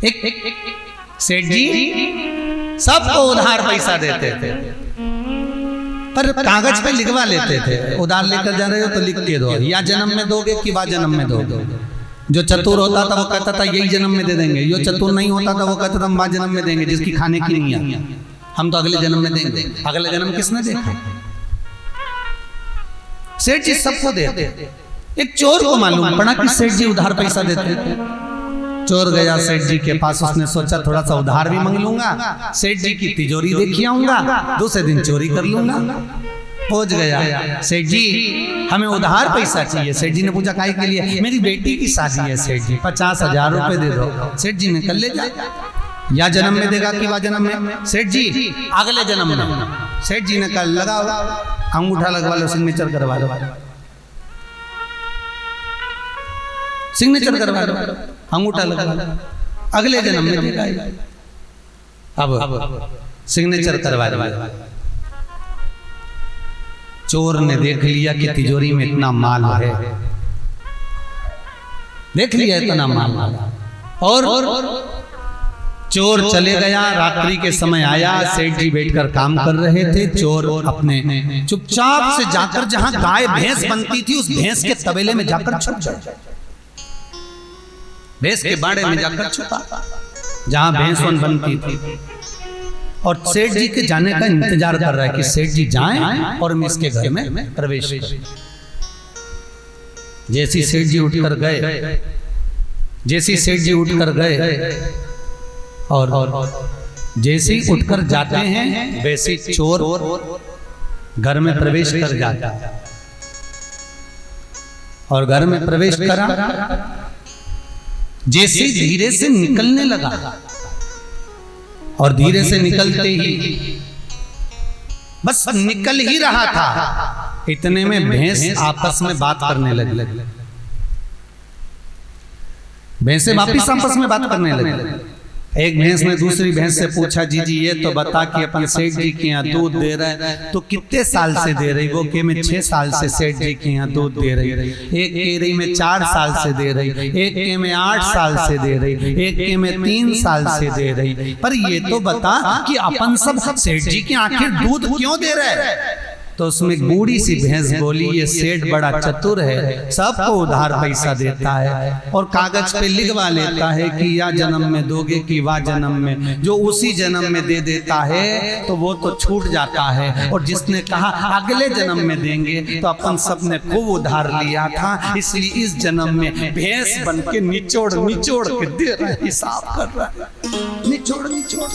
एक सेठ जी सबको उधार पैसा देते थे, पर कागज पे लिखवा लेते थे। उधार लेकर जा रहे हो तो लिख के दो, या जन्म में दोगे कि बा जन्म में दोगे। जो चतुर होता था वो कहता था यही जन्म में दे देंगे, जो चतुर नहीं होता था वो कहता था हम बा जन्म में देंगे, जिसकी खाने की नहीं है हम तो अगले जन्म में देंगे। अगले जन्म किसने देखा? सेठ जी सबको देते। एक चोर को मालूम पड़ा कि सेठ जी उधार पैसा देते थे। चोर गया सेठ जी के पास, उसने सोचा थोड़ा सा उधार भी मांग लूंगा, सेठ जी की तिजोरी देखी आऊंगा, दूसरे दिन चोरी कर लूंगा। पहुंच गया, सेठ जी हमें उधार पैसा चाहिए। सेठ जी ने पूछा काहे के लिए? मेरी बेटी की शादी है सेठ जी, 50,000 रुपए दे दो। सेठ जी ने कल ले जा, या जन्म में देगा कि वा जन्म में? सेठ जी अगले जन्म में। सेठ जी ने कल लगाओ, अंगूठा लगवा लो, सिग्नेचर करवा लो, सिग्नेचर करवा लो, अंगूठा लगवा लो, अगले जन्म में देगा। अब सिग्नेचर करवा लो। चोर ने देख लिया कि तिजोरी में इतना माल है, देख लिया इतना माल, और चोर चले गया। रात्रि के समय आया, सेठ जी बैठकर काम कर रहे थे। चोर अपने चुपचाप से जाकर जहां गाय भैंस बनती थी उस भैंस के तबेले में जाकर छुप गया, भैंस के बाड़े में जाकर छुपा जहां भैंस बनती थी, और सेठ जी के जाने का इंतजार कर रहा है कि सेठ जी जाएं और हम इसके घर में प्रवेश करें। जैसी सेठ जी उठकर गए, जैसी सेठ जी उठकर गए और जैसे ही उठकर जाते हैं वैसे चोर घर में प्रवेश कर जाता, और घर में प्रवेश करा, जैसे धीरे से निकलने लगा, और धीरे से निकलते ही बस निकल ही रहा था, इतने में भैंस आपस में बात करने लगी। भैंसें वापिस आपस में बात करने लगी। एक भैंस ने दूसरी भैंस से पूछा, जी ये तो बता कि अपन सेठ जी के यहाँ दूध दे रहा है तो कितने साल से दे रही? वो कह मैं 6 साल से सेठ जी के यहाँ दूध दे रही। एक कह रही मैं 4 साल से दे रही, एक कह मैं 8 साल से दे रही, एक कह मैं 3 साल से दे रही। पर ये तो बता कि अपन सब सेठ जी के आखिर दूध क्यों दे रहे हैं? तो उसमें बूढ़ी सी भैंस बोली, ये सेठ बड़ा चतुर है, सबको उधार पैसा देता है और कागज पे लिखवा लेता है कि या जन्म में दोगे कि वा जन्म में। जो उसी जन्म में दे देता है तो वो तो छूट जाता है, और जिसने कहा अगले जन्म में देंगे तो अपन सब ने खूब उधार लिया था, इसलिए इस जन्म में भैंस बन के निचोड़ निचोड़ के दे रहा है, हिसाब कर रहा है, निचोड़ निचोड़।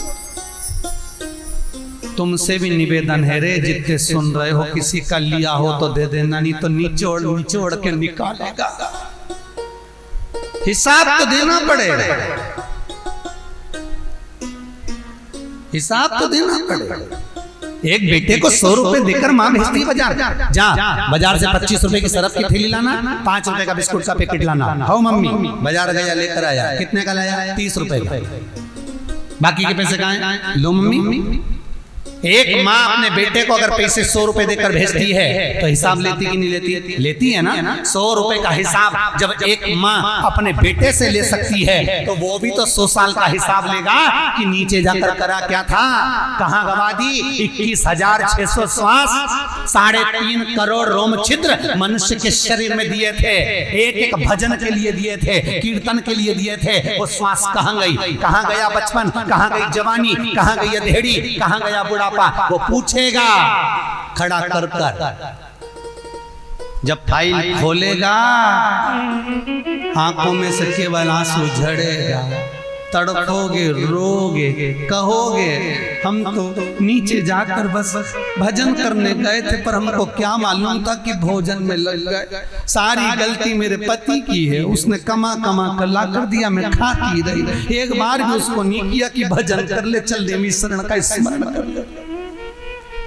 तुमसे भी निवेदन है रे, जितने सुन रहे हो किसी का लिया हो तो दे देना, नहीं तो निचोड़ निचोड़ के निकालेगा। हिसाब तो देना पड़ेगा, हिसाब तो देना पड़ेगा। एक बेटे को 100 रुपए देकर माँ भेजती है बाजार, जा बाजार से 25 रुपए की सरफ की थैली लाना, 5 रुपए का बिस्कुट का पैकेट लाना। हाँ मम्मी, बाजार गया लेकर आया, कितने का लाया? 30 रुपए का। बाकी के पैसे कहाँ हैं? लो मम्मी। एक माँ अपने बेटे को अगर पैसे 100 रुपए देकर भेजती है तो हिसाब लेती कि नहीं लेती? लेती है ना। 100 रुपए का हिसाब जब एक माँ अपने बेटे से ले सकती है तो वो भी तो 100 साल का हिसाब लेगा कि नीचे जाकर करा क्या था, कहाँ गवा दी। 21,600 श्वास, 3.5 करोड़ रोम छिद्र मनुष्य के शरीर में दिए थे, एक एक भजन के लिए दिए थे, कीर्तन के लिए दिए थे। वो श्वास कहाँ गई? कहाँ गया बचपन? कहाँ गई जवानी? कहाँ गई अधेड़ी? कहाँ गया बुढ़ापा? वो पूछेगा खड़ा कर कर। जब फाइल खोलेगा आंखों में से केवल आंसू झड़ेगा, तड़पोगे, रोगे, कहोगे हम तो नीचे जाकर बस भजन करने गए थे, पर हमको क्या मालूम था कि भोजन में लग गए। सारी गलती मेरे पति की है, उसने कमा कमा कर ला कर दिया, मैं खाती रही। एक बार भी उसको नहीं किया कि भजन कर ले, चल देवी शरण का स्मरण कर ले।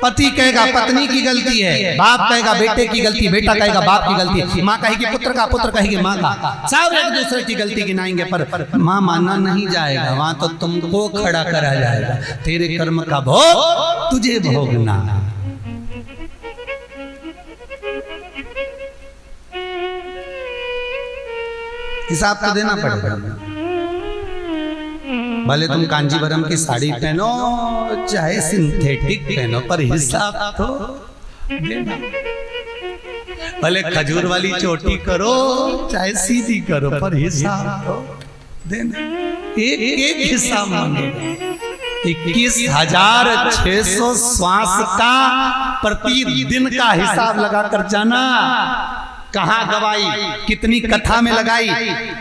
पति कहेगा पत्नी की गलती है, बाप कहेगा बेटे की गलती, बेटा कहेगा बाप की गलती, माँ कहेगी पुत्र का, पुत्र कहेगी माँ का। सब एक दूसरे की गलती गिनाएंगे, पर माँ माना नहीं जाएगा, वहां तो तुमको खड़ा करा जाएगा। तेरे कर्म का भोग तुझे भोगना। हिसाब तो देना पड़ेगा। भले तुम कांजीवरम की साड़ी पहनो चाहे सिंथेटिक पहनो, पर हिसाब तो देना। भले खजूर वाली चोटी करो चाहे सीधी करो, पर हिसाब तो देना। एक एक हिसाब मांगेगा। 21,600 श्वास का प्रतिदिन का हिसाब लगा कर जाना। कहाँ गवाई, कितनी कथा में लगाई,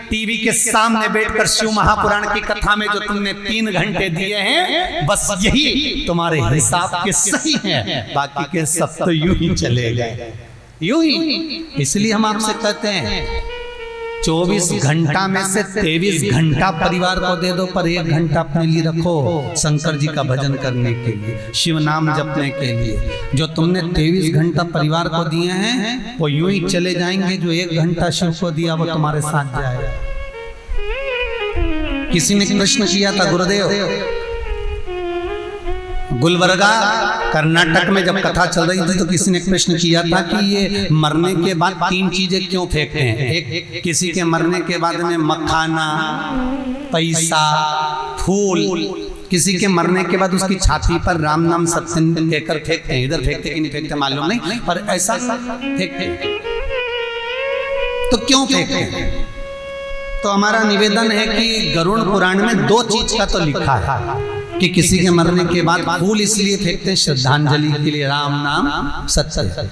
टीवी के सामने बैठकर शिव महापुराण की कथा में जो तुमने 3 घंटे दिए हैं, बस यही तुम्हारे हिसाब के सही हैं, बाकी के सब तो यूं ही चले गए, यूं ही। इसलिए हम आपसे कहते हैं 24 घंटा में से 23 घंटा परिवार को दे दो, पर 1 घंटा अपने लिए रखो शंकर जी का भजन करने के लिए, शिव नाम जपने के लिए। जो तुमने 23 घंटा परिवार को दिए हैं वो यूं ही चले जाएंगे, जो 1 घंटा शिव को दिया वो तुम्हारे साथ जाएगा। किसी ने प्रश्न किया था गुरुदेव, गुलबर्गा कर्नाटक में जब कथा चल रही थी तो किसी ने प्रश्न किया था कि ये मरने के बाद 3 चीजें क्यों फेंकते हैं। एक, किसी के मरने के बाद में मखाना, पैसा, फूल, किसी के मरने के बाद उसकी छाती पर राम नाम सत्य कहकर फेंकते हैं। इधर फेंकते कि नहीं फेंकते मालूम नहीं, पर ऐसा फेंकते। तो क्यों फेंकते हैं? तो हमारा निवेदन है कि गरुड़ पुराण में 2 चीज का तो लिखा है कि किसी के मरने के बाद फूल इसलिए फेंकते हैं श्रद्धांजलि के लिए, राम नाम सत्य।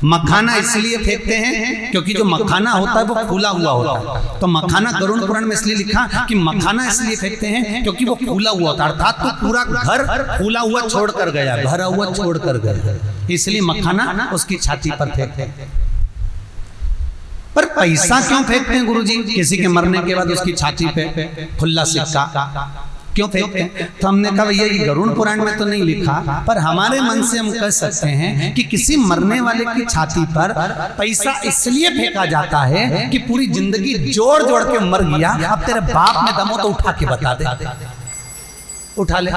मखाना इसलिए फेंकते हैं क्योंकि जो मखाना होता है वो फूला हुआ होता है। तो मखाना गरुड़ पुराण में इसलिए लिखा कि मखाना इसलिए फेंकते हैं क्योंकि वो फूला हुआ होता है, अर्थात तो पूरा घर फूला हुआ छोड़ कर गया, भरा हुआ छोड़ कर गया, इसलिए मखाना उसकी छाती पर फेंकते हैं। पर पैसा क्यों फेंकते हैं गुरुजी? किसी के मरने के बाद उसकी छाती पे खुला सिक्का क्यों फेंकते हैं? तो हमने कहा भैया ये गरुड़ पुराण में तो नहीं लिखा, पर हमारे मन से हम कह सकते हैं कि किसी मरने वाले की छाती पर पैसा इसलिए फेंका जाता है कि पूरी जिंदगी जोड़ जोड़ के मर गया, अब तेरे बाप में दम हो तो उठा के बता दे, उठा ले।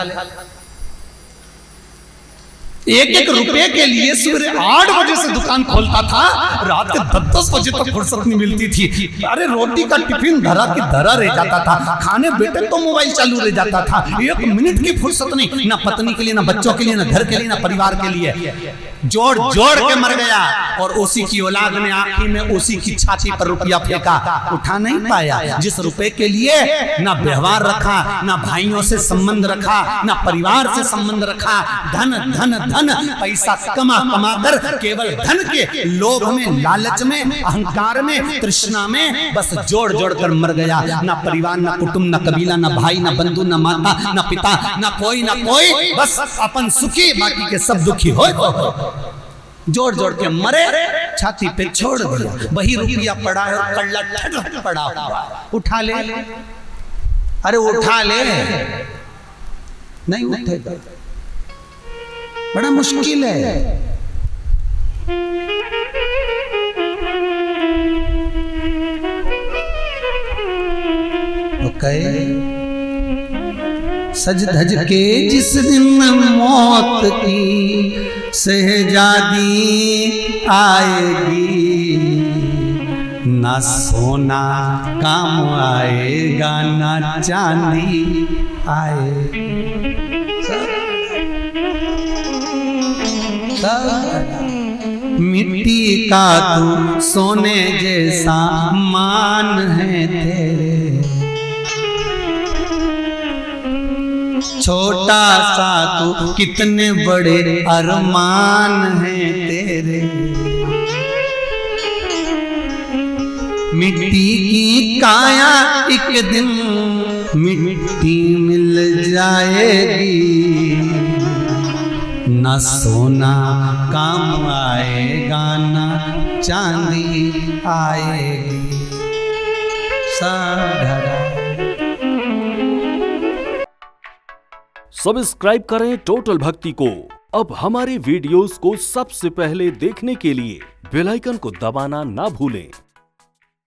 1-1 रुपए के लिए सुबह 8 बजे से दुकान खोलता था, रात के 10-10 बजे तक फुर्सत नहीं मिलती थी। अरे रोटी का टिफिन धरा की धरा रह जाता था, खाने बैठे तो मोबाइल चालू रह जाता था, 1 मिनट की फुर्सत नहीं, ना पत्नी के लिए, ना बच्चों के लिए, ना घर के लिए, ना परिवार के लिए। जोड़ जोड़ के मर गया, और उसी की औलाद ने आखिर में उसी की छाती पर रुपया फेंका, उठा नहीं पाया। जिस रुपए के लिए ना व्यवहार रखा, ना भाइयों से संबंध रखा, ना परिवार से संबंध रखा, धन धन धन पैसा कमा कमा कर केवल धन के लोभ में, लालच में, अहंकार में, तृष्णा में बस जोड़ जोड़ कर मर गया। ना परिवार, ना कुटुंब, ना कबीला, ना भाई, ना बंधु, ना माता, ना पिता, ना कोई, बस अपन सुखी, बाकी के सब दुखी हो। जोड़ जोड़ के मरे, छाती पे छोड़ दिया। वही रुपया पड़ा है और कल्ला ठट पड़ा हुआ, उठा ले। अरे उठा ले, नहीं उठेगा, बड़ा मुश्किल है। सज धज के जिस दिन मौत की शहजादी आएगी, ना सोना काम आएगा, ना चांदी आएगी, मिट्टी का तू सोने जैसा मान है तेरे, छोटा सा तू कितने बड़े अरमान हैं तेरे। मिट्टी की काया एक दिन मिट्टी मिल जाएगी, ना सोना काम आएगा, ना चांदी आएगी, साधरा। सब्सक्राइब करें टोटल भक्ति को। अब हमारे वीडियोस को सबसे पहले देखने के लिए बेल आइकन को दबाना ना भूलें।